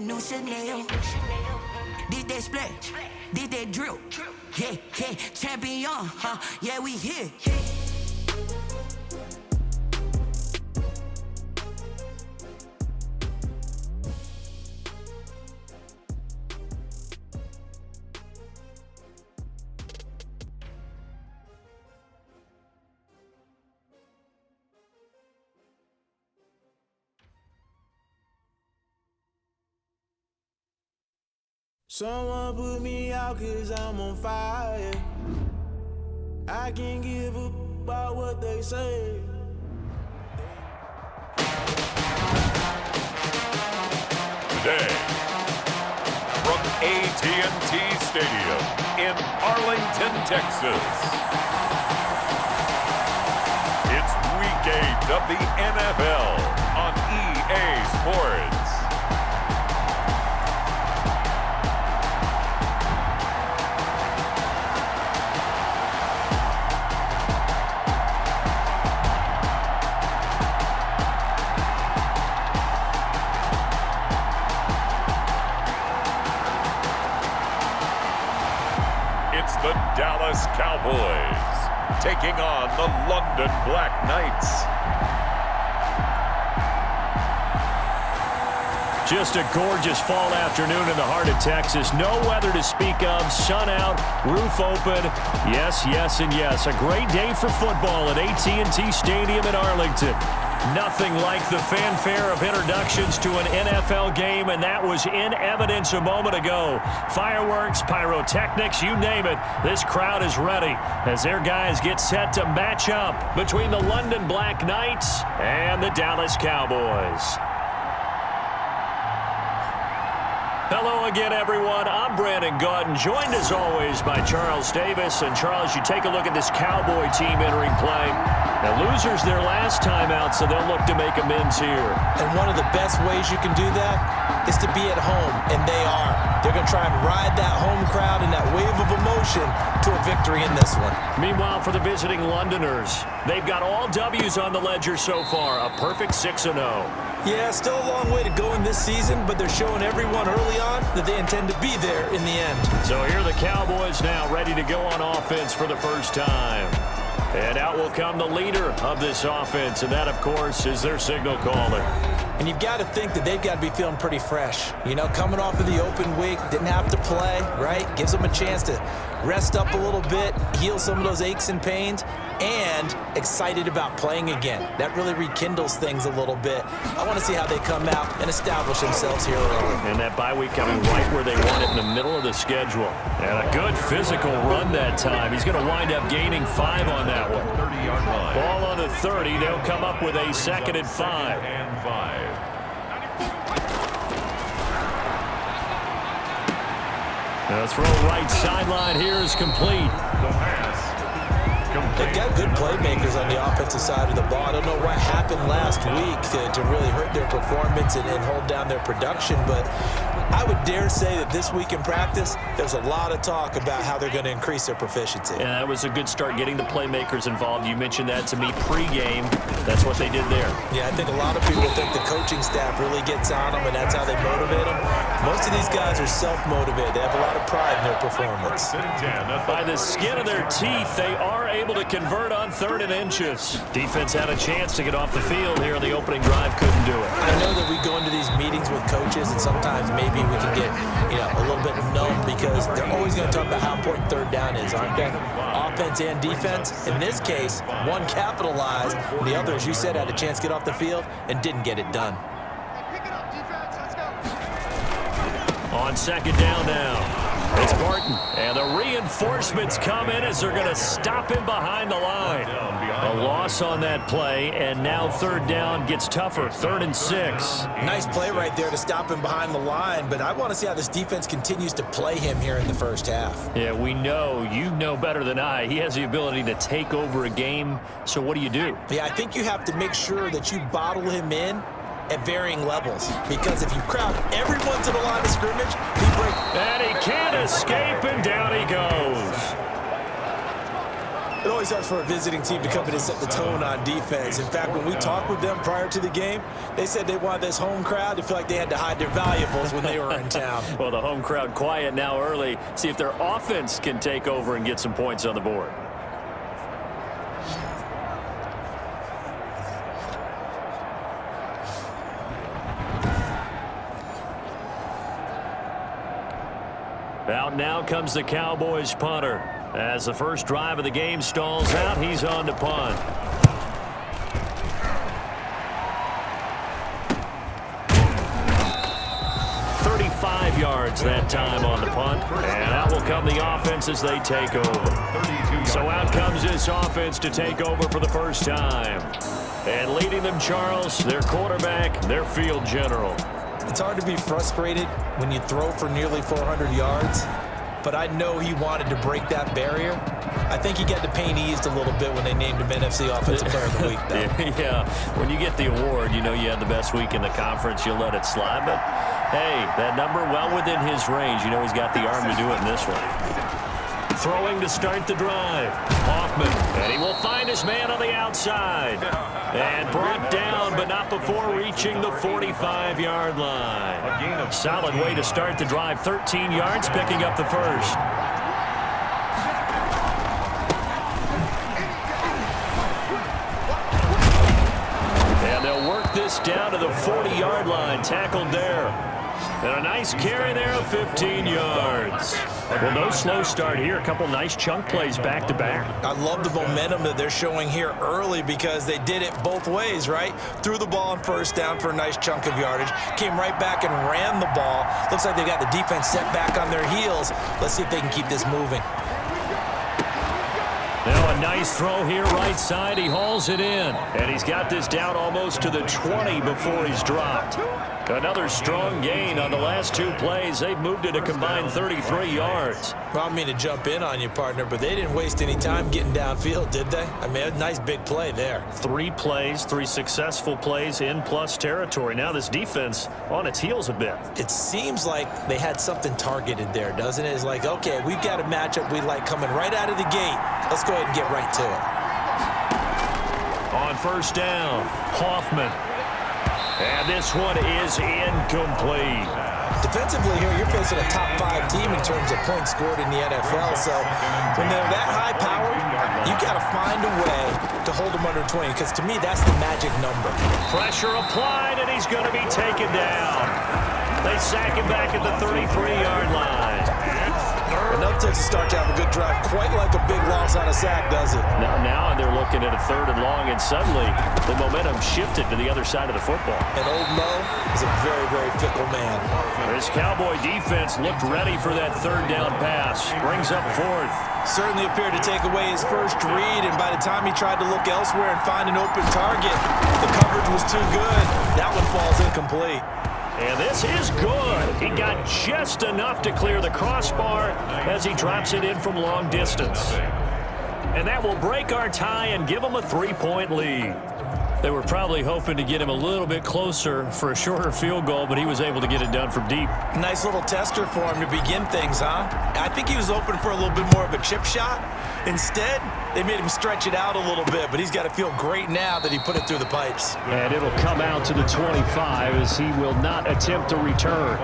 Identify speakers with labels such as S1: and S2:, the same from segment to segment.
S1: New Chanel, did that splat, did that drill, yeah, champion, yeah, we here.
S2: Someone put me out 'cause I'm on fire. I can't give up about what they say.
S3: Today, from AT&T Stadium in Arlington, Texas, it's Week 8 of the NFL on EA Sports. It's the Dallas Cowboys taking on the London Black Knights.
S4: Just a gorgeous fall afternoon in the heart of Texas. No weather to speak of. Sun out, roof open. Yes, yes, and yes. A great day for football at AT&T Stadium in Arlington. Nothing like the fanfare of introductions to an NFL game, and that was in evidence a moment ago. Fireworks, pyrotechnics, you name it. This crowd is ready as their guys get set to match up between the London Black Knights and the Dallas Cowboys. Hello again, everyone. I'm Brandon Gaudin, joined as always by Charles Davis. And Charles, you take a look at this Cowboy team entering play. Now, losers their last time out, so they'll look to make amends here.
S5: And one of the best ways you can do that is to be at home, and they are. They're going to try and ride that home crowd and that wave of emotion to a victory in this one.
S4: Meanwhile, for the visiting Londoners, they've got all W's on the ledger so far, a perfect 6-0.
S5: Yeah, still a long way to go in this season, but they're showing everyone early on that they intend to be there in the end.
S4: So here are the Cowboys now ready to go on offense for the first time. And out will come the leader of this offense, and that, of course, is their signal caller.
S5: And you've got to think that they've got to be feeling pretty fresh. You know, coming off of the open week, didn't have to play, right? Gives them a chance to rest up a little bit, heal some of those aches and pains, and excited about playing again. That really rekindles things a little bit. I want to see how they come out and establish themselves here early.
S4: And that bye week coming right where they want it, in the middle of the schedule. And a good physical run that time. He's going to wind up gaining 5 on that one.
S3: 30-yard line.
S4: Ball on the 30. They'll come up with a 2nd and 5. The throw right sideline here is complete.
S5: They've got good playmakers on the offensive side of the ball. I don't know what happened last week to really hurt their performance and hold down their production, but I would dare say that this week in practice, there's a lot of talk about how they're going to increase their proficiency.
S4: Yeah, that was a good start, getting the playmakers involved. You mentioned that to me pregame. That's what they did there.
S5: Yeah, I think a lot of people think the coaching staff really gets on them, and that's how they motivate them. Most of these guys are self-motivated. They have a lot of pride in their performance.
S4: By the skin of their teeth, they are able to convert on 3rd and inches. Defense had a chance to get off the field here on the opening drive, couldn't do it.
S5: I know that we go into these meetings with coaches, and sometimes maybe we can get, a little bit numb because they're always going to talk about how important 3rd down is, aren't they? Offense and defense. In this case, one capitalized, and the other, as you said, had a chance to get off the field and didn't get it done.
S4: On 2nd down now. It's Barton, and the reinforcements come in as they're going to stop him behind the line. A loss on that play, and now 3rd down gets tougher, 3rd and 6.
S5: Nice play right there to stop him behind the line, but I want to see how this defense continues to play him here in the first half.
S4: Yeah, we know, you know better than I, he has the ability to take over a game, so what do?
S5: Yeah, I think you have to make sure that you bottle him in at varying levels, because if you crowd everyone to the line of scrimmage, he breaks.
S4: And he can't escape, and down he goes.
S5: always helps for a visiting team to come in and set the tone on defense. In fact, when we talked with them prior to the game, they said they wanted this home crowd to feel like they had to hide their valuables when they were in town.
S4: Well, the home crowd quiet now early. See if their offense can take over and get some points on the board. Out now comes the Cowboys punter. As the first drive of the game stalls out, he's on to punt. Yards that time on the punt, and out will come the offense as they take over. So out comes this offense to take over for the first time. And leading them, Charles, their quarterback, their field general.
S5: It's hard to be frustrated when you throw for nearly 400 yards, but I know he wanted to break that barrier. I think he got the pain eased a little bit when they named him NFC Offensive Player of the Week, though.
S4: Yeah, when you get the award, you know you had the best week in the conference, you'll let it slide. But, hey, that number well within his range. You know he's got the arm to do it in this one. Throwing to start the drive. Hoffman, and he will find his man on the outside. And brought down, but not before reaching the 45-yard line. Solid way to start the drive. 13 yards, picking up the first. And they'll work this down to the 40-yard line. Tackled there. And a nice carry there of 15 yards. Well, no slow start here. A couple nice chunk plays back-to-back.
S5: I love the momentum that they're showing here early because they did it both ways, right? Threw the ball on first down for a nice chunk of yardage. Came right back and ran the ball. Looks like they got the defense set back on their heels. Let's see if they can keep this moving.
S4: Now a nice throw here right side. He hauls it in. And he's got this down almost to the 20 before he's dropped. Another strong gain on the last two plays. They've moved it a combined 33 yards.
S5: Well, I don't mean to jump in on you, partner, but they didn't waste any time getting downfield, did they? I mean, a nice big play there.
S4: 3 plays, 3 successful plays in plus territory. Now this defense on its heels a bit.
S5: It seems like they had something targeted there, doesn't it? It's like, okay, we've got a matchup we like coming right out of the gate. Let's go ahead and get right to it.
S4: On first down, Hoffman. And this one is incomplete.
S5: Defensively here, you're facing a top 5 team in terms of points scored in the NFL. So when they're that high powered, you've got to find a way to hold them under 20, because to me, that's the magic number.
S4: Pressure applied, and he's going to be taken down. They sack him back at the 33-yard line.
S5: Enough takes to start to have a good drive. Quite like a big loss on a sack, does it?
S4: Now they're looking at a 3rd and long, and suddenly the momentum shifted to the other side of the football.
S5: And Old Mo is a very, very fickle man.
S4: This Cowboy defense looked ready for that 3rd down pass. Brings up 4th.
S5: Certainly appeared to take away his first read, and by the time he tried to look elsewhere and find an open target, the coverage was too good. That one falls incomplete.
S4: And this is good. He got just enough to clear the crossbar as he drops it in from long distance. And that will break our tie and give them a 3-point lead. They were probably hoping to get him a little bit closer for a shorter field goal, but he was able to get it done from deep.
S5: Nice little tester for him to begin things, huh? I think he was open for a little bit more of a chip shot. Instead, they made him stretch it out a little bit, but he's got to feel great now that he put it through the pipes.
S4: And it'll come out to the 25 as he will not attempt to return.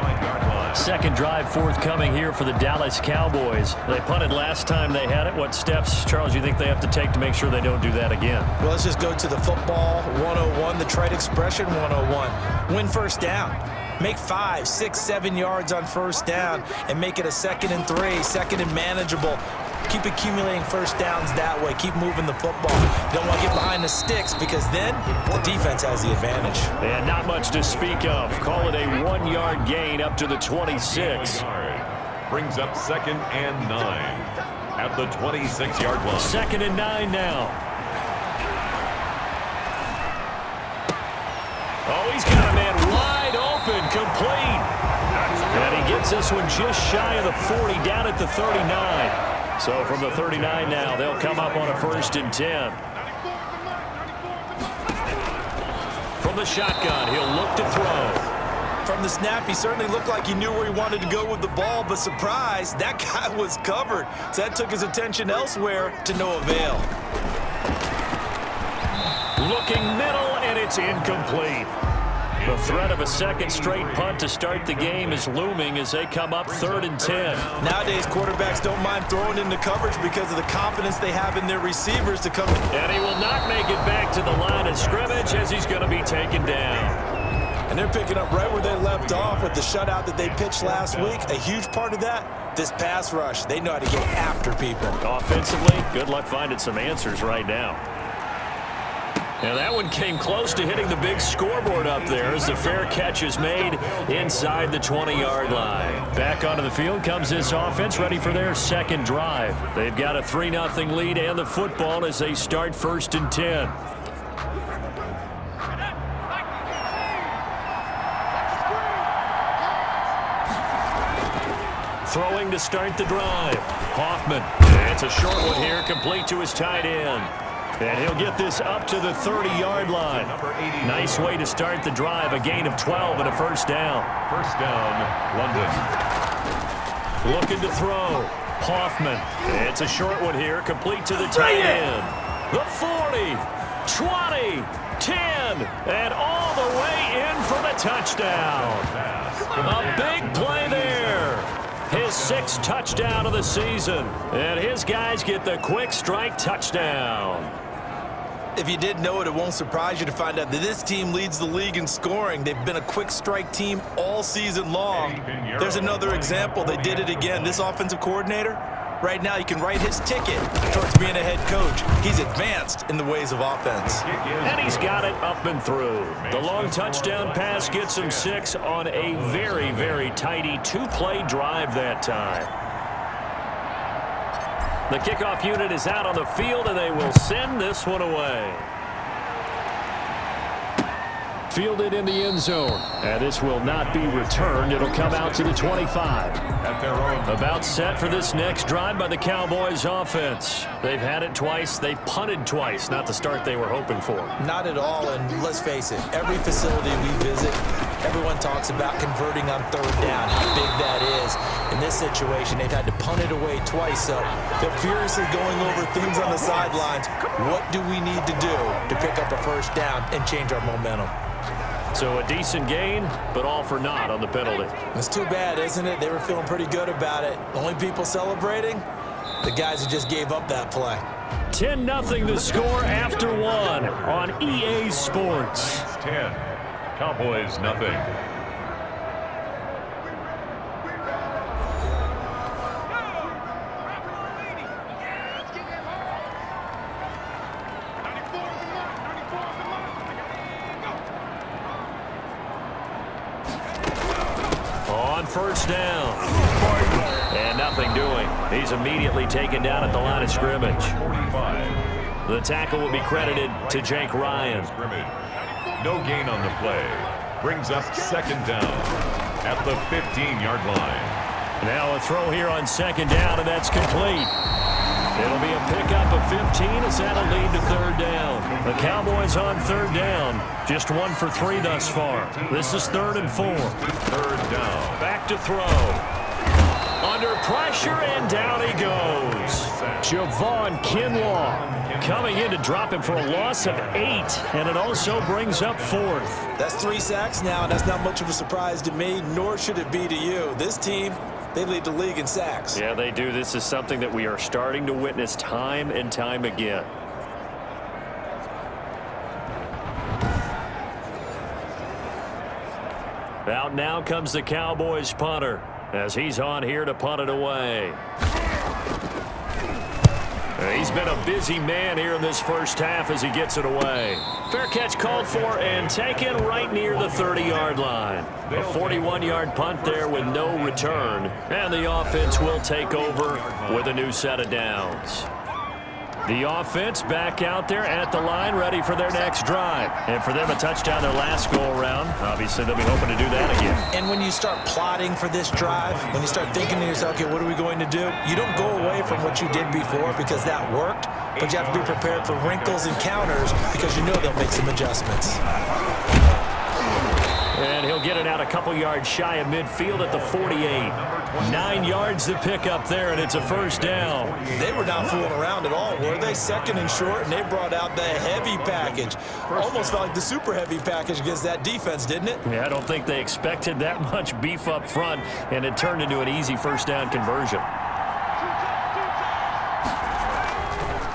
S4: Second drive forthcoming here for the Dallas Cowboys. They punted last time they had it. What steps, Charles, you think they have to take to make sure they don't do that again?
S5: Well, let's just go to the football 101, the trite expression 101. Win first down. Make 5, 6, 7 yards on first down and make it a 2nd and 3, 2nd and manageable. Keep accumulating first downs that way. Keep moving the football. You don't want to get behind the sticks because then the defense has the advantage.
S4: And not much to speak of. Call it a 1-yard gain up to the 26.
S3: Brings up 2nd and 9 at the 26-yard line.
S4: 2nd and 9 now. Oh, he's got a man wide open, complete. And he gets this one just shy of the 40, down at the 39. So from the 39 now, they'll come up on a 1st and 10. From the shotgun, he'll look to throw.
S5: from the snap, he certainly looked like he knew where he wanted to go with the ball, but surprise, that guy was covered. So that took his attention elsewhere to no avail.
S4: Looking middle, and it's incomplete. The threat of a second straight punt to start the game is looming as they come up 3rd and 10.
S5: Nowadays, quarterbacks don't mind throwing into coverage because of the confidence they have in their receivers to come.
S4: And he will not make it back to the line of scrimmage as he's going to be taken down.
S5: And they're picking up right where they left off with the shutout that they pitched last week. A huge part of that, this pass rush. They know how to get after people.
S4: Offensively, good luck finding some answers right now. And that one came close to hitting the big scoreboard up there as the fair catch is made inside the 20-yard line. Back onto the field comes this offense, ready for their second drive. They've got a 3-0 lead and the football as they start 1st and 10. Throwing to start the drive. Hoffman. It's a short one here, complete to his tight end. And he'll get this up to the 30-yard line. Nice way to start the drive. A gain of 12 and a first down.
S3: First down, London.
S4: Looking to throw. Hoffman. It's a short one here, complete to the tight end. The 40, 20, 10, and all the way in for the touchdown. A big play there. His 6th touchdown of the season. And his guys get the quick strike touchdown.
S5: If you didn't know it, it won't surprise you to find out that this team leads the league in scoring. They've been a quick strike team all season long. There's another example. They did it again. This offensive coordinator, right now, you can write his ticket towards being a head coach. He's advanced in the ways of offense.
S4: And he's got it up and through. The long touchdown pass gets him 6 on a very, very tidy 2-play drive that time. The kickoff unit is out on the field, and they will send this one away. Fielded in the end zone. And this will not be returned. It'll come out to the 25.
S3: At their own.
S4: About set for this next drive by the Cowboys offense. They've had it twice. They've punted twice. Not the start they were hoping for.
S5: Not at all, and let's face it, every facility we visit, everyone talks about converting on 3rd down, how big that is. In this situation, they've had to punt it away twice, so they're furiously going over things on the sidelines. What do we need to do to pick up a first down and change our momentum?
S4: So a decent gain, but all for naught on the penalty.
S5: It's too bad, isn't it? They were feeling pretty good about it. Only people celebrating, the guys who just gave up that play.
S4: 10-0 the score after 1 on EA Sports.
S3: 10. Cowboys, nothing.
S4: On first down. And nothing doing. He's immediately taken down at the line of scrimmage.
S3: 45.
S4: The tackle will be credited to Jake Ryan.
S3: No gain on the play. Brings up 2nd down at the 15-yard line.
S4: Now a throw here on 2nd down, and that's complete. It'll be a pickup of 15 as that'll lead to 3rd down. The Cowboys on 3rd down. Just 1 for 3 thus far. This is 3rd and 4.
S3: 3rd down.
S4: Back to throw. Under pressure, and down he goes. Javon Kinlaw coming in to drop him for a loss of 8, and it also brings up 4th.
S5: That's 3 sacks now, and that's not much of a surprise to me, nor should it be to you. This team, they lead the league in sacks.
S4: Yeah, they do. This is something that we are starting to witness time and time again. Out now comes the Cowboys punter as he's on here to punt it away. He's been a busy man here in this first half as he gets it away. Fair catch called for and taken right near the 30-yard line. A 41-yard punt there with no return. And the offense will take over with a new set of downs. The offense back out there at the line, ready for their next drive. And for them, a touchdown their last go-around. Obviously, they'll be hoping to do that again.
S5: And when you start plotting for this drive, when you start thinking to yourself, okay, what are we going to do? You don't go away from what you did before because that worked, but you have to be prepared for wrinkles and counters because you know they'll make some adjustments.
S4: And he'll He'll get it out a couple yards shy of midfield at the 48. 9 yards to pick up there, and it's a first down.
S5: They were not fooling around at all, were they? Second and short, and they brought out the heavy package. Almost felt like the super heavy package against that defense, didn't it?
S4: Yeah, I don't think they expected that much beef up front, and it turned into an easy first down conversion.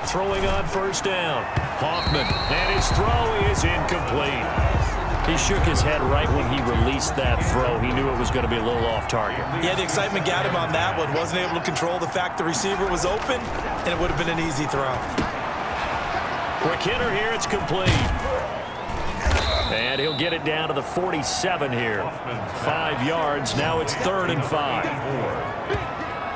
S4: Throwing on first down. Hoffman, and his throw is incomplete. He shook his head right when he released that throw. He knew it was going to be a little off target.
S5: Yeah, the excitement got him on that one. Wasn't able to control the fact the receiver was open, and it would have been an easy throw.
S4: Quick hitter here, it's complete. And he'll get it down to the 47 here. 5 yards, now it's 3rd and 5.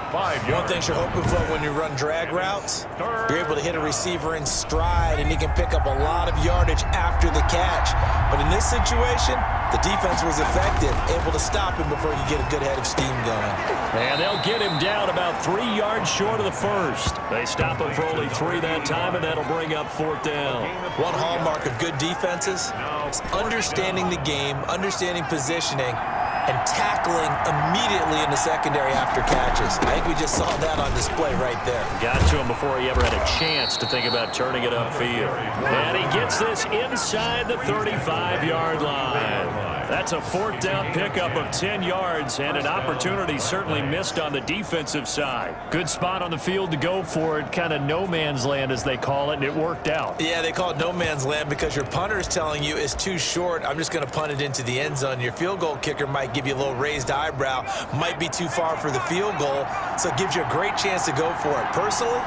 S3: 5 yards.
S5: One thing you're hoping for when you run drag routes, you're able to hit a receiver in stride, and he can pick up a lot of yardage after the catch. But in this situation, the defense was effective, able to stop him before you get a good head of steam going.
S4: And they'll get him down about 3 yards short of the first. They stop him for only 3 that time, and that'll bring up 4th down.
S5: One hallmark of good defenses is understanding the game, understanding positioning, and tackling immediately in the secondary after catches. I think we just saw that on display right there.
S4: Got to him before he ever had a chance to think about turning it upfield. And he gets this inside the 35-yard line. That's a 4th down pickup of 10 yards, and an opportunity certainly missed on the defensive side. Good spot on the field to go for it, kind of no man's land as they call it, and it worked out.
S5: Yeah, they call it no man's land because your punter is telling you it's too short. I'm just going to punt it into the end zone. Your field goal kicker might give you a little raised eyebrow, might be too far for the field goal, so it gives you a great chance to go for it. Personally,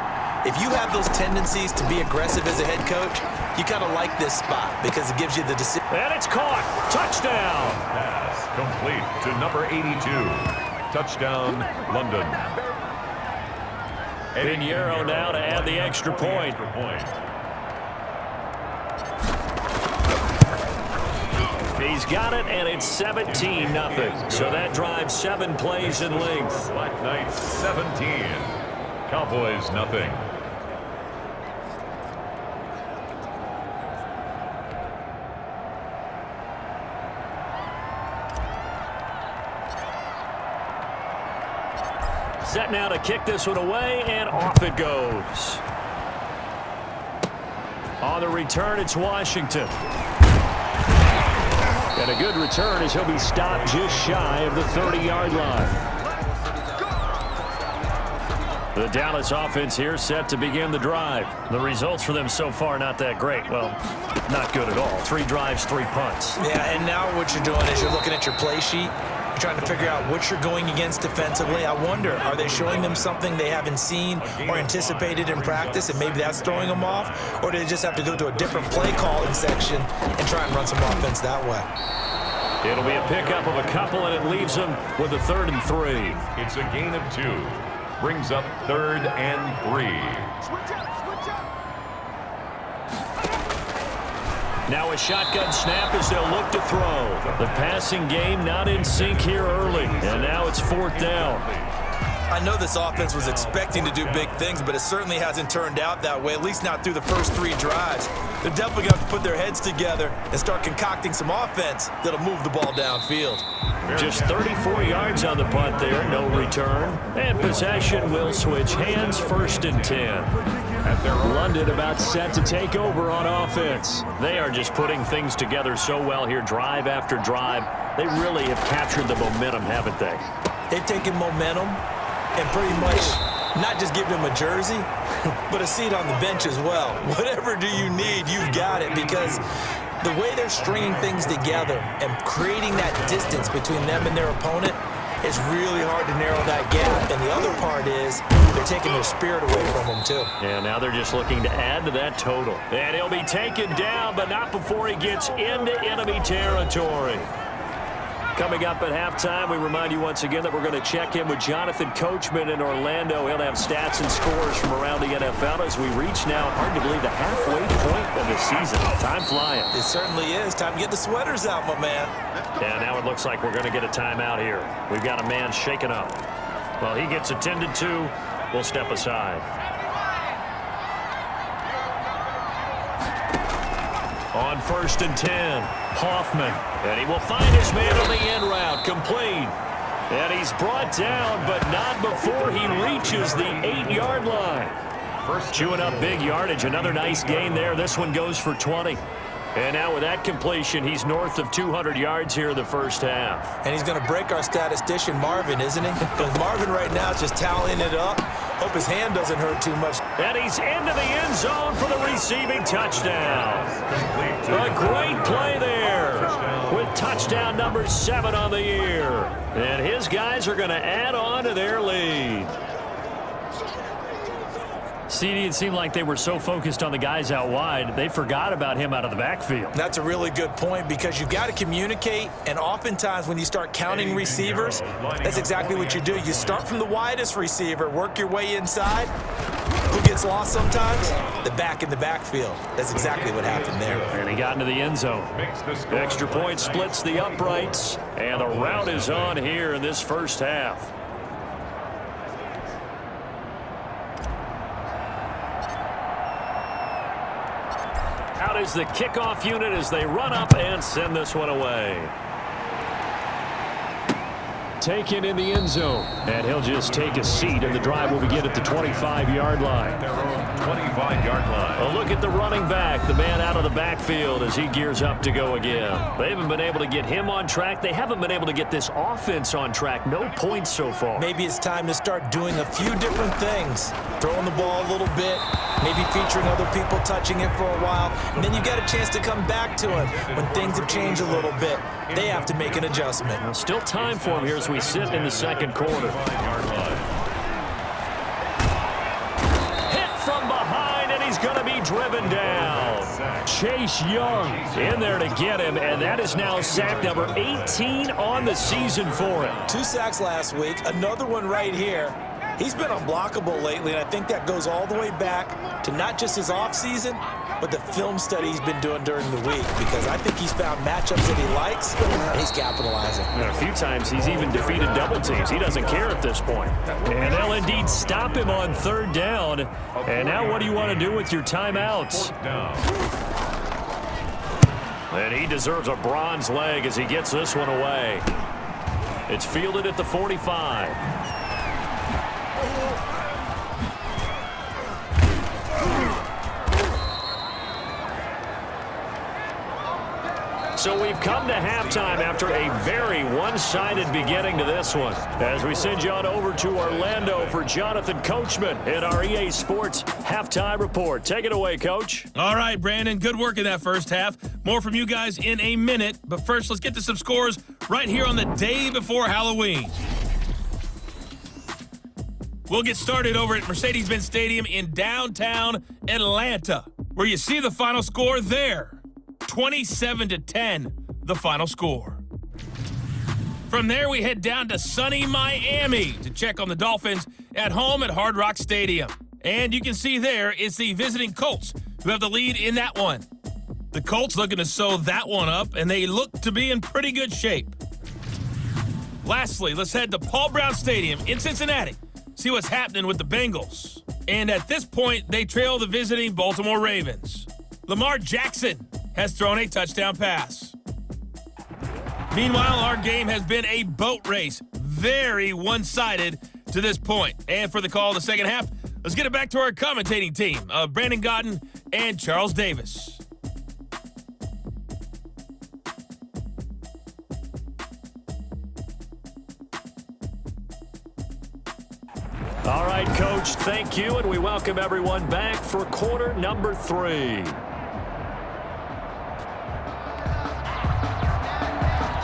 S5: if you have those tendencies to be aggressive as a head coach, you kind of like this spot because it gives you the decision.
S4: And it's caught. Touchdown.
S3: Pass complete to number 82. Touchdown, London.
S4: Pinheiro now to add the extra point. He's got it, and it's 17-0. So that drives 7 plays in length.
S3: Black Knights 17. Cowboys nothing.
S4: Set now to kick this one away, and off it goes. On the return, it's Washington. And a good return as he'll be stopped just shy of the 30-yard line. The Dallas offense here set to begin the drive. The results for them so far not that great. Well, not good at all. 3 drives, 3 punts.
S5: Yeah, and now what you're doing is you're looking at your play sheet. You're trying to figure out what you're going against defensively. I wonder, are they showing them something they haven't seen or anticipated in practice, and maybe that's throwing them off? Or do they just have to go to a different play calling section and try and run some offense that way?
S4: It'll be a pickup of a couple, and it leaves them with a 3rd and 3.
S3: It's a gain of 2. Brings up 3rd and 3.
S4: Now a shotgun snap as they'll look to throw. The passing game not in sync here early, and now it's 4th down.
S5: I know this offense was expecting to do big things, but it certainly hasn't turned out that way, at least not through the first 3 drives. They're definitely going to have to put their heads together and start concocting some offense that'll move the ball downfield.
S4: Just 34 yards on the punt there, no return. And possession will switch hands, 1st and 10. London about set to take over on offense. They are just putting things together so well here, drive after drive. They really have captured the momentum, haven't they?
S5: They've taken momentum and pretty much not just give them a jersey, but a seat on the bench as well. Whatever do you need, you've got it, because the way they're stringing things together and creating that distance between them and their opponent is really hard to narrow that gap. And the other part is they're taking their spirit away from them, too.
S4: Yeah, now they're just looking to add to that total. And he'll be taken down, but not before he gets into enemy territory. Coming up at halftime, we remind you once again that we're going to check in with Jonathan Coachman in Orlando. He'll have stats and scores from around the NFL as we reach now arguably the halfway point of the season. Time flying.
S5: It certainly is. Time to get the sweaters out, my man.
S4: And now it looks like we're going to get a timeout here. We've got a man shaken up. Well, he gets attended to. We'll step aside. On 1st and 10, Hoffman. And he will find his man on the end route, complete. And he's brought down, but not before he reaches the 8-yard line. Chewing up big yardage. Another nice gain there. This one goes for 20. And now with that completion, he's north of 200 yards here in the first half.
S5: And he's going to break our statistician, Marvin, isn't he? Because Marvin right now is just tallying it up. Hope his hand doesn't hurt too much.
S4: And he's into the end zone for the receiving touchdown. A great play there with touchdown number 7 on the year. And his guys are going to add on to their lead. CD, it seemed like they were so focused on the guys out wide, they forgot about him out of the backfield.
S5: That's a really good point because you've got to communicate, and oftentimes when you start counting receivers, that's exactly what you do. You start from the widest receiver, work your way inside. Who gets lost sometimes? The back in the backfield. That's exactly what happened there.
S4: And he got into the end zone. Extra point splits the uprights, and the route is on here in this first half. Out is the kickoff unit as they run up and send this one away. Taken in the end zone. And he'll just take a seat, and the drive will begin at the 25-yard line.
S3: Their own 25-yard line.
S4: A look at the running back, the man out of the backfield as he gears up to go again. They haven't been able to get him on track. They haven't been able to get this offense on track. No points so far.
S5: Maybe it's time to start doing a few different things. Throwing the ball a little bit, maybe featuring other people touching it for a while, and then you get a chance to come back to him when things have changed a little bit. They have to make an adjustment.
S4: Well, still time for him here as we sit in the second quarter. Hit from behind, and he's going to be driven down. Chase Young in there to get him, and that is now sack number 18 on the season for him.
S5: 2 sacks last week, another one right here. He's been unblockable lately, and I think that goes all the way back to not just his offseason, but the film study he's been doing during the week, because I think he's found matchups that he likes, and he's capitalizing.
S4: And a few times he's even defeated double teams. He doesn't care at this point. And they'll indeed stop him on 3rd down. And now what do you want to do with your timeouts? And he deserves a bronze leg as he gets this one away. It's fielded at the 45. So we've come to halftime after a very one-sided beginning to this one. As we send you on over to Orlando for Jonathan Coachman in our EA Sports Halftime Report. Take it away, Coach.
S6: All right, Brandon, good work in that first half. More from you guys in a minute. But first, let's get to some scores right here on the day before Halloween. We'll get started over at Mercedes-Benz Stadium in downtown Atlanta, where you see the final score there. 27-10, the final score. From there, we head down to sunny Miami to check on the Dolphins at home at Hard Rock Stadium. And you can see there, it's the visiting Colts who have the lead in that one. The Colts looking to sew that one up, and they look to be in pretty good shape. Lastly, let's head to Paul Brown Stadium in Cincinnati, see what's happening with the Bengals. And at this point, they trail the visiting Baltimore Ravens. Lamar Jackson has thrown a touchdown pass. Meanwhile, our game has been a boat race, very one-sided to this point. And for the call of the second half, let's get it back to our commentating team of Brandon Godden and Charles Davis.
S4: All right, Coach, thank you, and we welcome everyone back for quarter number 3.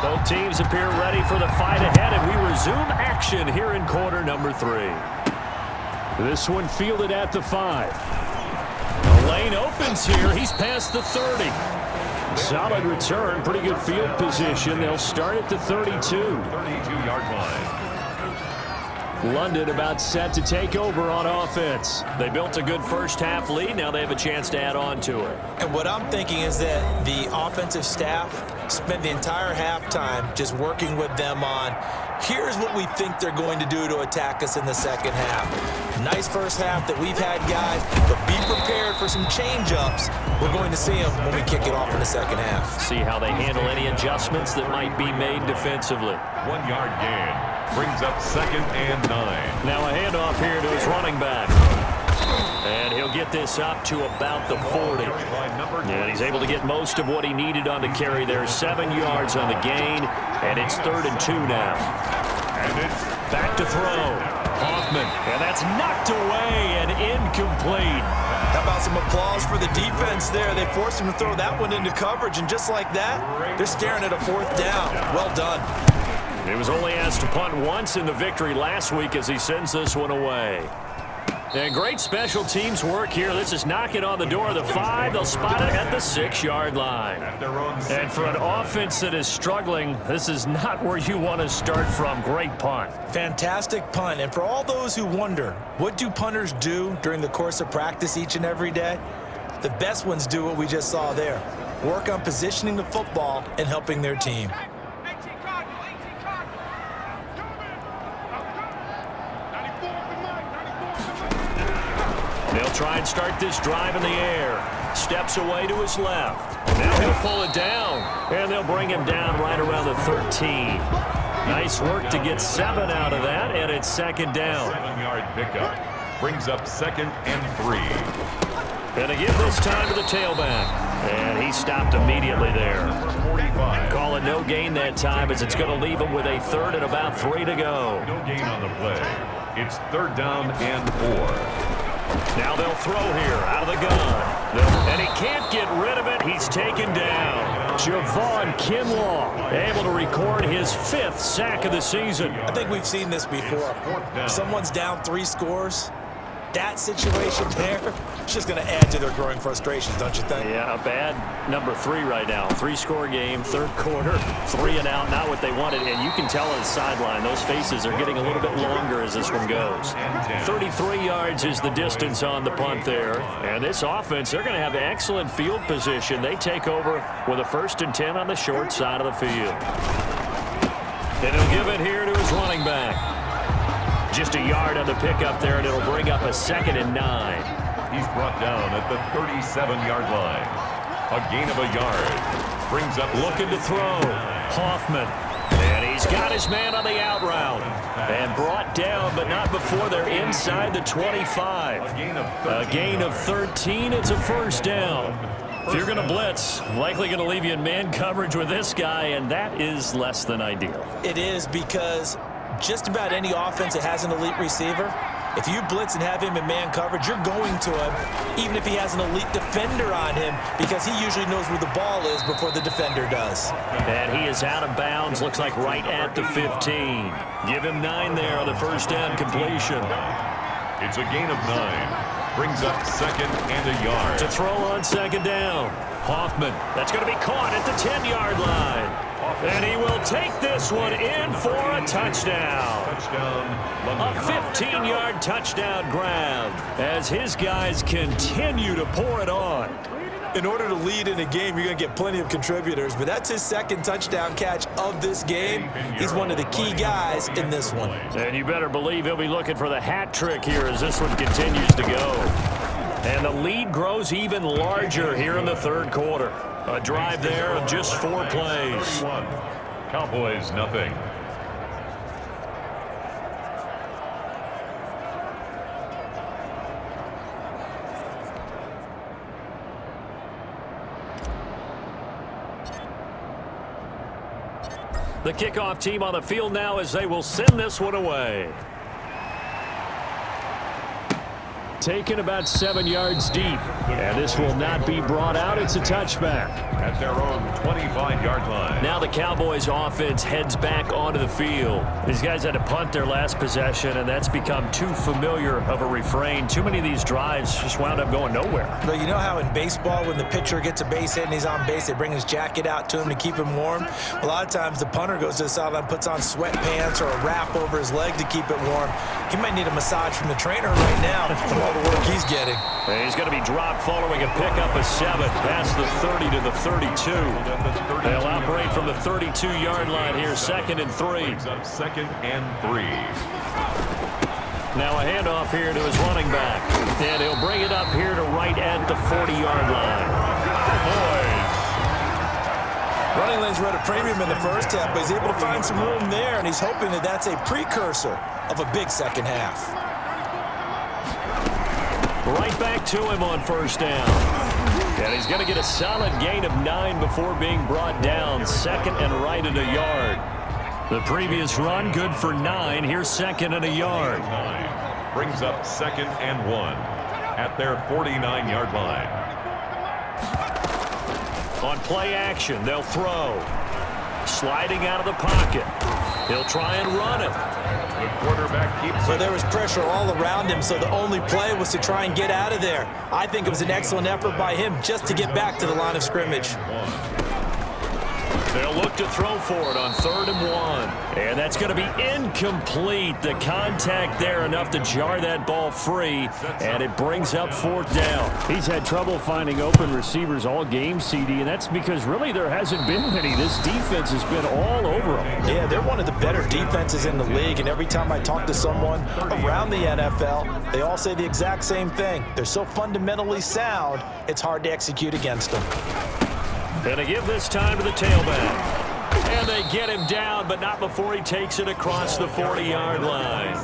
S4: Both teams appear ready for the fight ahead, and we resume action here in quarter number 3. This one fielded at the 5. The lane opens here. He's past the 30. Solid return, pretty good field position. They'll start at the 32.
S3: 32-yard line.
S4: London about set to take over on offense. They built a good first-half lead. Now they have a chance to add on to it.
S5: And what I'm thinking is that the offensive staff spent the entire halftime just working with them on, here's what we think they're going to do to attack us in the second half. Nice first half that we've had, guys, but be prepared for some change-ups. We're going to see them when we kick it off in the second half.
S4: See how they handle any adjustments that might be made defensively.
S3: 1 yard gain. Brings up 2nd and 9.
S4: Now a handoff here to his running back. And he'll get this up to about the 40. And he's able to get most of what he needed on the carry there. 7 yards on the gain, and it's 3rd and 2 now.
S3: And it's
S4: Back to throw. Hoffman, and that's knocked away and incomplete.
S5: How about some applause for the defense there? They forced him to throw that one into coverage, and just like that, they're staring at a 4th down. Well done.
S4: He was only asked to punt once in the victory last week as he sends this one away. And great special teams work here. This is knocking on the door of the 5. They'll spot it at the 6-yard line. And for an offense that is struggling, this is not where you want to start from. Great punt.
S5: Fantastic punt. And for all those who wonder, what do punters do during the course of practice each and every day? The best ones do what we just saw there. Work on positioning the football and helping their team.
S4: They'll try and start this drive in the air. Steps away to his left. Now he'll pull it down. And they'll bring him down right around the 13. Nice work to get 7 out of that, and it's 2nd down.
S3: 7-yard pickup. Brings up 2nd and 3.
S4: And they give this time to the tailback. And he stopped immediately there.
S3: 45.
S4: Call it no gain that time as it's going to leave him with a 3rd and about 3 to go.
S3: No gain on the play. It's 3rd down and 4.
S4: Now they'll throw here out of the gun. And he can't get rid of it. He's taken down. Javon Kinlaw able to record his 5th sack of the season.
S5: I think we've seen this before. Someone's down 3 scores. That situation there, it's just going to add to their growing frustrations, don't you think?
S4: Yeah, a bad number 3 right now. 3-score game, 3rd quarter, 3 and out, not what they wanted. And you can tell on the sideline, those faces are getting a little bit longer as this one goes. 33 yards is the distance on the punt there. And this offense, they're going to have excellent field position. They take over with a 1st and 10 on the short side of the field. And he'll give it here to his running back. Just a yard on the pickup there, and it'll bring up a 2nd and 9.
S3: He's brought down at the 37-yard line. A gain of a yard. Brings up
S4: looking to throw. Hoffman. And he's got his man on the out route. And brought down, but not before they're inside the 25. A gain of 13. It's a 1st down. If you're going to blitz, likely going to leave you in man coverage with this guy, and that is less than ideal.
S5: It is, because just about any offense that has an elite receiver, if you blitz and have him in man coverage, you're going to him, even if he has an elite defender on him, because he usually knows where the ball is before the defender does.
S4: And he is out of bounds, looks like right at the 15. Give him 9 there on the 1st down completion.
S3: It's a gain of 9. Brings up 2nd and a yard.
S4: To throw on 2nd down. Hoffman, that's going to be caught at the 10-yard line. And he will take this one in for a touchdown. A 15-yard touchdown grab as his guys continue to pour it on.
S5: In order to lead in a game, you're going to get plenty of contributors, but that's his 2nd touchdown catch of this game. He's one of the key guys in this one.
S4: And you better believe he'll be looking for the hat trick here as this one continues to go. And the lead grows even larger here in the 3rd quarter. A drive there of just 4 plays.
S3: Cowboys nothing.
S4: The kickoff team on the field now as they will send this one away. taken about 7 yards deep. And this will not be brought out. It's a touchback.
S3: At their own 25-yard line.
S4: Now the Cowboys offense heads back onto the field. These guys had to punt their last possession, and that's become too familiar of a refrain. Too many of these drives just wound up going nowhere.
S5: But you know how in baseball, when the pitcher gets a base hit and he's on base, they bring his jacket out to him to keep him warm? A lot of times the punter goes to the sideline, puts on sweatpants or a wrap over his leg to keep it warm. He might need a massage from the trainer right now from all the work he's getting.
S4: And he's going to be dropped following a pickup of 7 past the 30 to the 32. They'll operate from the 32-yard line here, 2nd and 3.
S3: Second and 3.
S4: Now a handoff here to his running back. And he'll bring it up here to right at the 40-yard line.
S5: Running lanes were at a premium in the first half, but he's able to find some room there, and he's hoping that that's a precursor of a big second half.
S4: Right back to him on first down. And he's going to get a solid gain of 9 before being brought down. 2nd and right at a yard. The previous run good for 9. Here's 2nd and a yard.
S3: Brings up 2nd and 1 at their 49-yard line.
S4: On play action, they'll throw. Sliding out of the pocket. He'll try and run it.
S3: The quarterback keeps
S5: But there was pressure all around him, so the only play was to try and get out of there. I think it was an excellent effort by him just to get back to the line of scrimmage.
S4: They'll look to throw for it on 3rd and 1. And that's going to be incomplete. The contact there enough to jar that ball free, and it brings up 4th down. He's had trouble finding open receivers all game, CD, and that's because really there hasn't been many. This defense has been all over them.
S5: Yeah, they're one of the better defenses in the league, and every time I talk to someone around the NFL, they all say the exact same thing. They're so fundamentally sound, it's hard to execute against them.
S4: And they give this time to the tailback. And they get him down, but not before he takes it across the 40-yard line.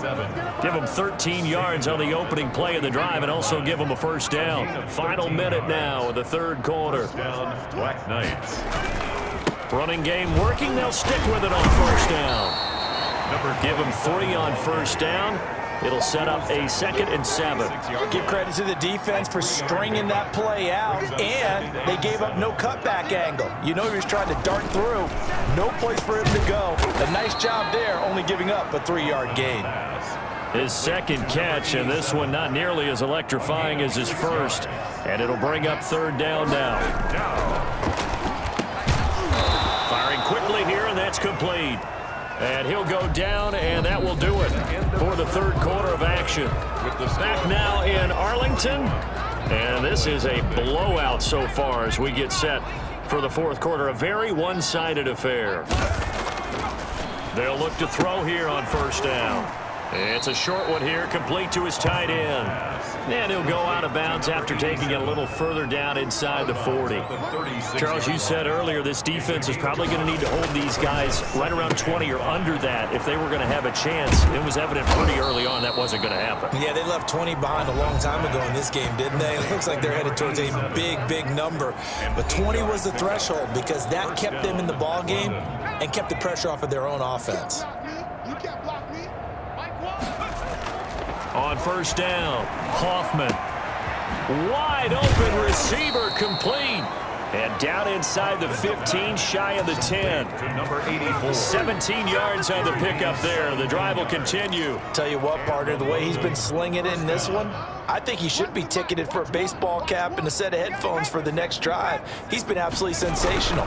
S4: Give him 13 yards on the opening play of the drive and also give him a first down. Final minute now of the 3rd quarter.
S3: Black Knights.
S4: Running game working. They'll stick with it on first down. Give him 3 on first down. It'll set up a 2nd and 7.
S5: Give credit to the defense for stringing that play out, and they gave up no cutback angle. You know he was trying to dart through. No place for him to go. A nice job there, only giving up a 3-yard gain.
S4: His 2nd catch, and this one not nearly as electrifying as his first. And it'll bring up 3rd down now. Firing quickly here, and that's complete. And he'll go down, and that will do it for the 3rd quarter of action. Back now in Arlington, and this is a blowout so far as we get set for the 4th quarter. A very one-sided affair. They'll look to throw here on first down. It's a short one here, complete to his tight end. And he'll go out of bounds after taking it a little further down inside the 40. Charles, you said earlier this defense is probably going to need to hold these guys right around 20 or under that if they were going to have a chance. It was evident pretty early on that wasn't going to happen.
S5: Yeah, they left 20 behind a long time ago in this game, didn't they? It looks like they're headed towards a big, big number. But 20 was the threshold because that kept them in the ball game and kept the pressure off of their own offense.
S4: On first down, Hoffman. Wide open receiver complete. And down inside the 15, shy of the 10.
S3: Number 84.
S4: 17 yards on the pickup there. The drive will continue.
S5: Tell you what, partner, the way he's been slinging it in this one, I think he should be ticketed for a baseball cap and a set of headphones for the next drive. He's been absolutely sensational.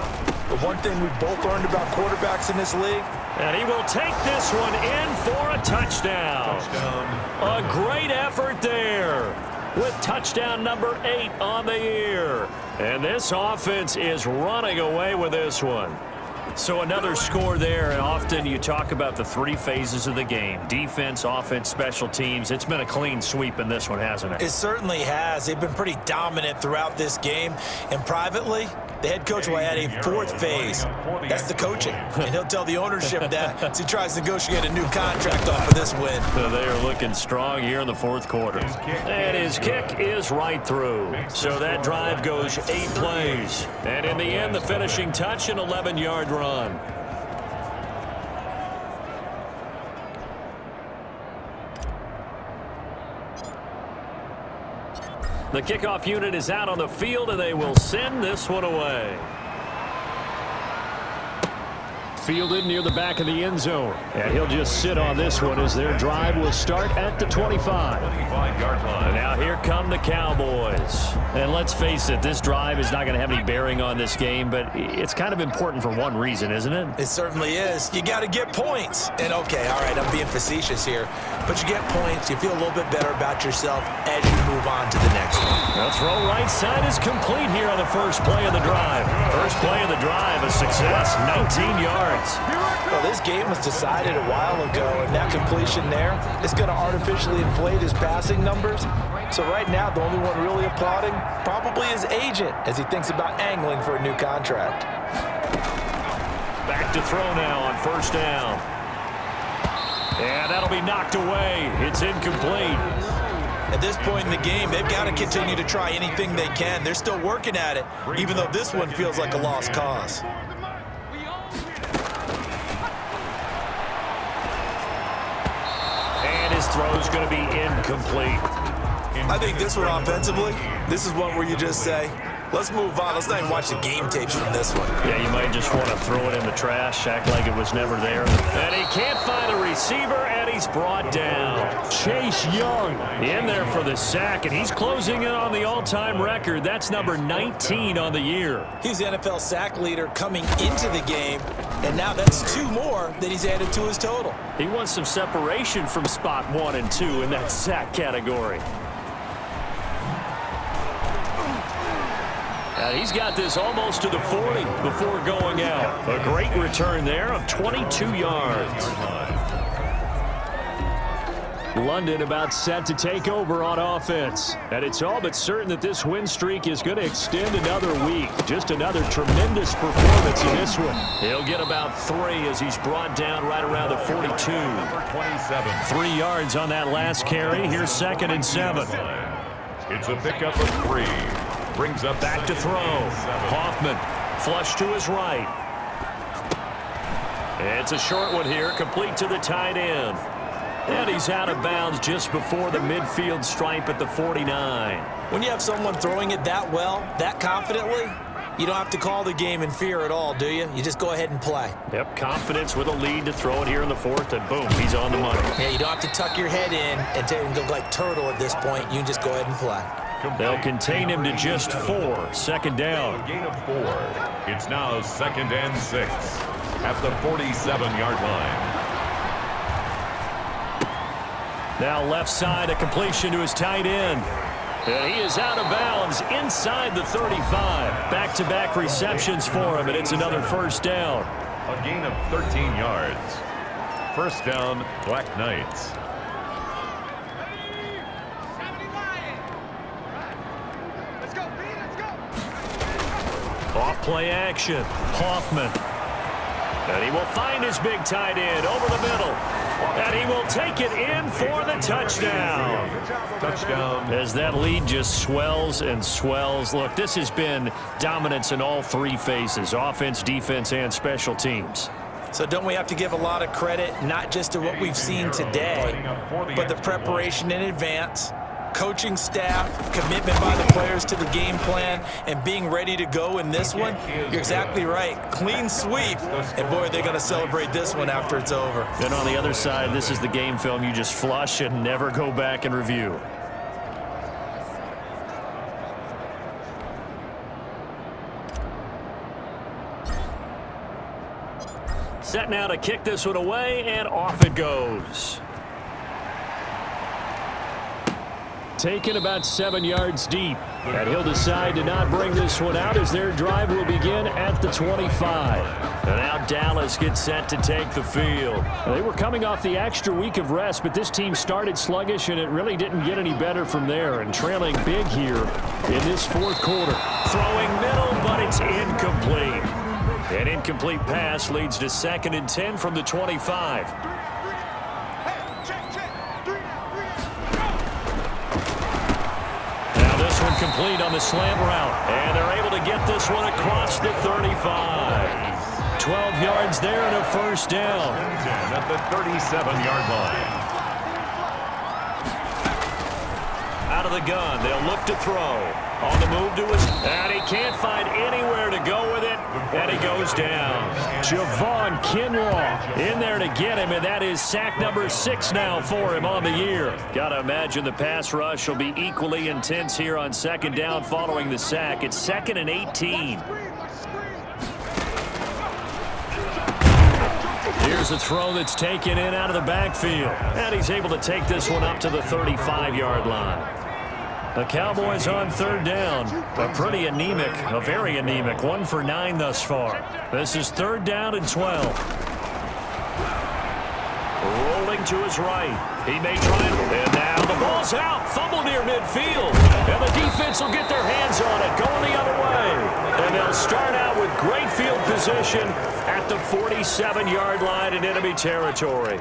S5: The one thing we've both learned about quarterbacks in this league,
S4: and he will take this one in for a touchdown. A great effort there with touchdown number 8 on the year. And this offense is running away with this one. So another score there, and often you talk about the 3 phases of the game. Defense, offense, special teams. It's been a clean sweep in this one, hasn't it?
S5: It certainly has. They've been pretty dominant throughout this game. And privately, the head coach will add a 4th phase. That's the coaching. And he'll tell the ownership that as he tries to negotiate a new contract off of this win.
S4: So they are looking strong here in the 4th quarter. And his kick is right through. So that drive goes 8 plays. And in the end, the finishing touch, an 11-yard run. The kickoff unit is out on the field, and they will send this one away. Fielded near the back of the end zone. And he'll just sit on this one as their drive will start at the 25.
S3: 25-yard line.
S4: Now here come the Cowboys. And let's face it, this drive is not going to have any bearing on this game, but it's kind of important for one reason, isn't it?
S5: It certainly is. You got to get points. And okay, all right, I'm being facetious here, but you get points, you feel a little bit better about yourself as you move on to the next one.
S4: The throw right side is complete here on the first play of the drive. First play of the drive, a success, 19 yards.
S5: Well, this game was decided a while ago, and that completion there is going to artificially inflate his passing numbers. So right now, the only one really applauding probably his agent as he thinks about angling for a new contract.
S4: Back to throw now on first down. And that'll be knocked away. It's incomplete.
S5: At this point in the game, they've got to continue to try anything they can. They're still working at it, even though this one feels like a lost cause.
S4: His throw is going to be incomplete.
S5: I think this one offensively, this is one where you just say, let's move on. Let's not even watch the game tapes from this one.
S4: Yeah, you might just want to throw it in the trash, act like it was never there. And he can't find a receiver, and he's brought down. Chase Young in there for the sack, and he's closing in on the all-time record. That's number 19 on the year.
S5: He's the NFL sack leader coming into the game, and now that's 2 more that he's added to his total.
S4: He wants some separation from spot 1 and 2 in that sack category. And he's got this almost to the 40 before going out. A great return there of 22 yards. London about set to take over on offense. And it's all but certain that this win streak is going to extend another week. Just another tremendous performance in this one. He'll get about 3 as he's brought down right around the 42. 3 yards on that last carry. Here's 2nd and 7.
S3: It's a pickup of 3. Brings up
S4: back to throw. Hoffman flush to his right. It's a short one here, complete to the tight end. And he's out of bounds just before the midfield stripe at the 49.
S5: When you have someone throwing it that well, that confidently, you don't have to call the game in fear at all, do you? You just go ahead and play.
S4: Yep, confidence with a lead to throw it here in the 4th, and boom, he's on the money.
S5: Yeah, you don't have to tuck your head in and go like turtle at this point. You just go ahead and play.
S4: They'll contain him to just 4. 2nd down.
S3: A gain of 4. It's now 2nd and 6 at the 47-yard line.
S4: Now left side, a completion to his tight end. And he is out of bounds inside the 35. Back-to-back receptions for him, and it's another first down.
S3: A gain of 13 yards. First down, Black Knights.
S4: Off play action. Hoffman. And he will find his big tight end over the middle. And he will take it in for the touchdown.
S3: Touchdown.
S4: As that lead just swells and swells. Look, this has been dominance in all 3 phases. Offense, defense, and special teams.
S5: So don't we have to give a lot of credit, not just to what we've seen today, but the preparation in advance, coaching staff, commitment by the players to the game plan, and being ready to go in this one? You're exactly right. Clean sweep. And boy, they're going to celebrate this one after it's over.
S4: Then on the other side, this is the game film you just flush and never go back and review. Set now to kick this one away, and off it goes. Taken about 7 yards deep. And he'll decide to not bring this one out as their drive will begin at the 25. And now Dallas gets set to take the field. They were coming off the extra week of rest, but this team started sluggish, and it really didn't get any better from there. And trailing big here in this 4th quarter. Throwing middle, but it's incomplete. An incomplete pass leads to 2nd and 10 from the 25. Now this one complete on the slant route. And they're able to get this one across the 35. 12 yards there and a first down.
S3: At the 37-yard line.
S4: Out of the gun. They'll look to throw. On the move to his, and he can't find anywhere to go with it, and he goes down. Javon Kinlaw in there to get him, and that is sack number 6 now for him on the year. Got to imagine the pass rush will be equally intense here on second down following the sack. It's 2nd and 18. Here's a throw that's taken in out of the backfield, and he's able to take this one up to the 35-yard line. The Cowboys on 3rd down. A pretty anemic, a very anemic 1 for 9 thus far. This is 3rd down and 12. Rolling to his right. He may try it, and now the ball's out. Fumble near midfield, and the defense will get their hands on it, going the other way. And they'll start out with great field position at the 47-yard line in enemy territory.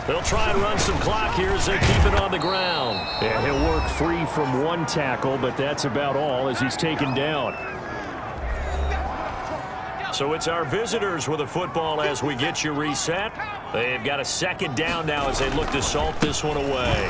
S4: They'll try and run some clock here as they keep it on the ground. And he'll work free from 1 tackle, but that's about all as he's taken down. So it's our visitors with a football as we get you reset. They've got a 2nd down now as they look to salt this one away.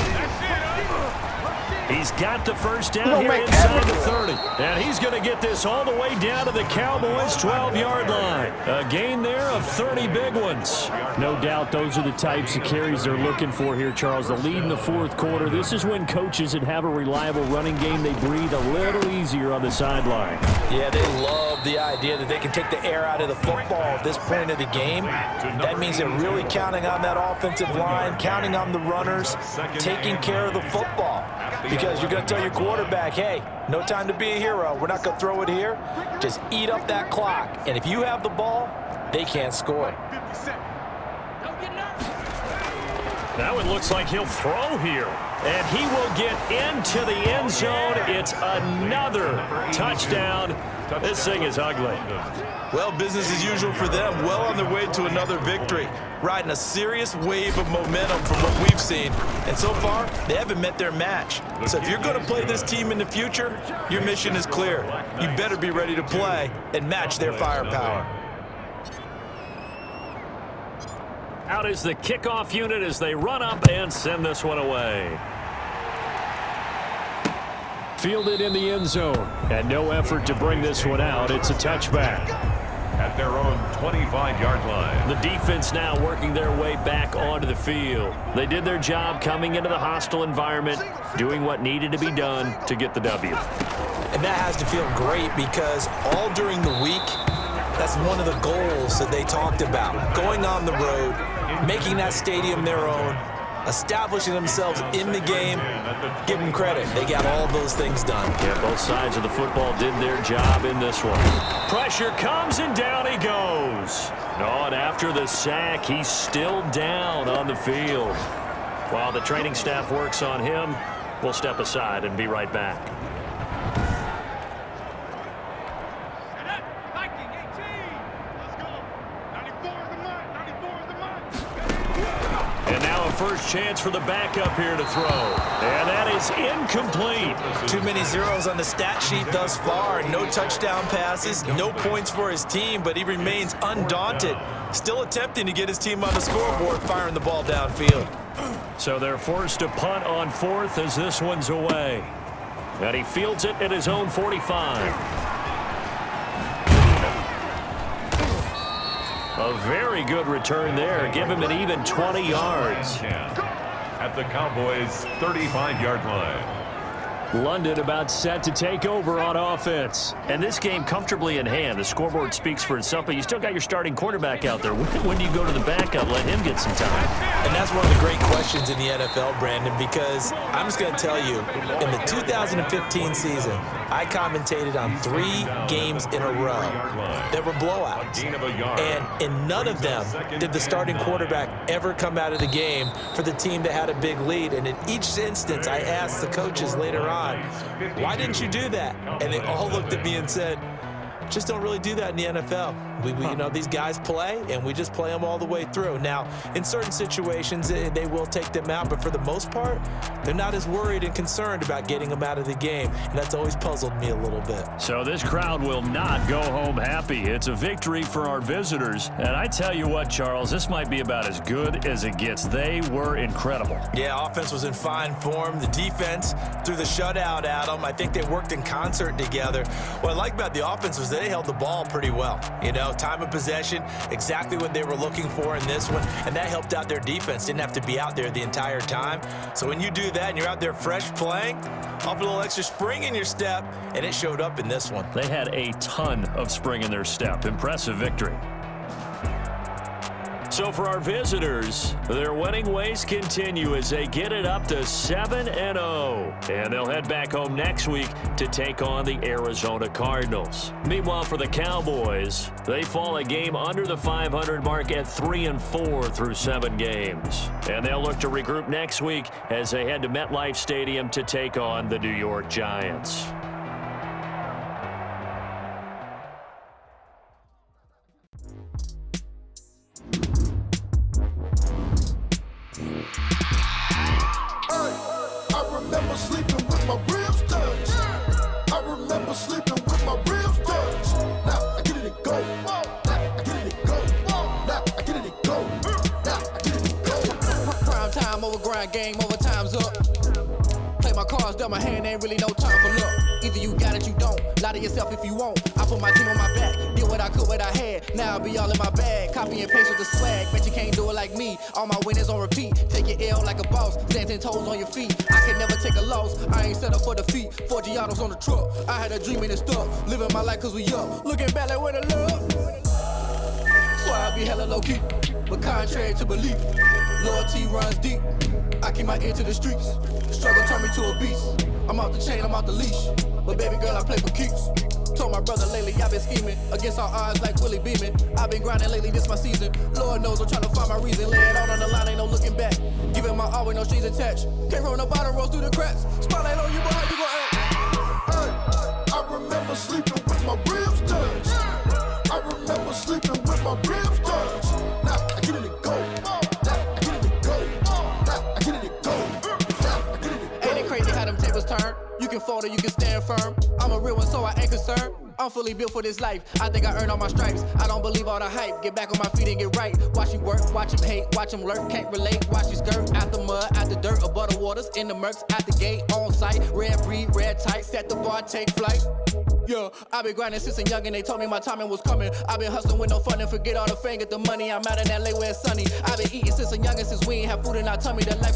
S4: He's got the 1st down here inside the 30. And he's going to get this all the way down to the Cowboys' 12-yard line. A gain there of 30 big ones. No doubt those are the types of carries they're looking for here, Charles. The lead in the 4th quarter. This is when coaches that have a reliable running game, they breathe a little easier on the sideline.
S5: Yeah, they love the idea that they can take the air out of the football at this point of the game. That means they're really counting on that offensive line, counting on the runners, taking care of the football. Because you're going to tell your quarterback, hey, no time to be a hero. We're not going to throw it here. Just eat up that clock. And if you have the ball, they can't score.
S4: Now it looks like he'll throw here. And he will get into the end zone. It's another touchdown. This thing is ugly.
S5: Well, business as usual for them. Well on their way to another victory. Riding a serious wave of momentum from what we've seen. And so far, they haven't met their match. So if you're going to play this team in the future, your mission is clear. You better be ready to play and match their firepower.
S4: Out is the kickoff unit as they run up and send this one away. Fielded in the end zone, and no effort to bring this one out. It's a touchback.
S3: At their own 25-yard line.
S4: The defense now working their way back onto the field. They did their job coming into the hostile environment, doing what needed to be done to get the W.
S5: And that has to feel great because all during the week, that's one of the goals that they talked about. Going on the road, making that stadium their own, establishing themselves in the game. Give them credit. They got all those things done.
S4: Yeah, both sides of the football did their job in this one. Pressure comes, and down he goes. No, and after the sack, he's still down on the field. While the training staff works on him, we'll step aside and be right back. First chance for the backup here to throw. And that is incomplete.
S5: Too many zeros on the stat sheet thus far. No touchdown passes, no points for his team, but he remains undaunted. Still attempting to get his team on the scoreboard, firing the ball downfield.
S4: So they're forced to punt on 4th as this one's away. And he fields it at his own 45. A very good return there. Give him an even 20 yards.
S3: At the Cowboys' 35-yard line.
S4: London about set to take over on offense. And this game comfortably in hand. The scoreboard speaks for itself, but you still got your starting quarterback out there. When do you go to the backup? Let him get some time.
S5: And that's one of the great questions in the NFL, Brandon, because I'm just going to tell you, in the 2015 season, I commentated on 3 games in a row that were blowouts. And in none of them did the starting quarterback ever come out of the game for the team that had a big lead. And in each instance, I asked the coaches later on, why didn't you do that? And they all looked at me and said, Just don't really do that in the NFL. You know, these guys play, and we just play them all the way through. Now, in certain situations, they will take them out, but for the most part, they're not as worried and concerned about getting them out of the game, and that's always puzzled me a little bit.
S4: So this crowd will not go home happy. It's a victory for our visitors. And I tell you what, Charles, this might be about as good as it gets. They were incredible.
S5: Yeah, offense was in fine form. The defense threw the shutout at them. I think they worked in concert together. What I like about the offense was they held the ball pretty well. You know, time of possession, exactly what they were looking for in this one, and that helped out their defense. Didn't have to be out there the entire time. So when you do that and you're out there fresh playing, off a little extra spring in your step, and it showed up in this one.
S4: They had a ton of spring in their step. Impressive victory. So for our visitors, their winning ways continue as they get it up to 7-0. And they'll head back home next week to take on the Arizona Cardinals. Meanwhile, for the Cowboys, they fall a game under the 500 mark at 3-4 through 7 games. And they'll look to regroup next week as they head to MetLife Stadium to take on the New York Giants.
S7: Game over, time's up. Play my cards, dealt my hand, ain't really no time for luck. Either you got it, you don't. Lie to yourself if you won't. I put my team on my back, did what I could, what I had. Now I'll be all in my bag. Copy and paste with the swag. Bet you can't do it like me. All my winners on repeat. Take your L like a boss. Stand 10 toes on your feet. I can never take a loss. I ain't set up for defeat. 4 Giottos on the truck. I had a dream and it stuck. Living my life cause we up. Looking back like where the love. So I'll be hella low key. But contrary to belief, loyalty runs deep. I keep my ear to the streets. Struggle turned me to a beast. I'm off the chain, I'm off the leash. But baby girl, I play for keeps. Told my brother lately, I've been scheming against all odds like Willie Beeman. I've been grinding lately, this my season. Lord knows I'm trying to find my reason. Lay it out on the line, ain't no looking back. Giving my all with no strings attached. Came from the bottom, rose through the cracks. Spotlight on you, boy, how you gon' act?
S8: I remember sleeping with my ribs touched. I remember sleeping with my ribs touched. Now I get it and go.
S7: Turn. You can fold or you can stand firm. I'm a real one, so I ain't concerned. I'm fully built for this life. I think I earned all my stripes. I don't believe all the hype. Get back on my feet and get right. Watch you work, watch him hate, watch him lurk. Can't relate, watch you skirt. Out the mud, out the dirt, above the waters, in the murks, out the gate, on site. Red breed, red tight, set the bar, take flight. Yeah, I've been grinding since I'm young and they told me my timing was coming. I've been hustling with no fun and forget all the fame, get the money. I'm out in LA where it's sunny. I've been eating since I'm young and since we ain't have food in our tummy. The life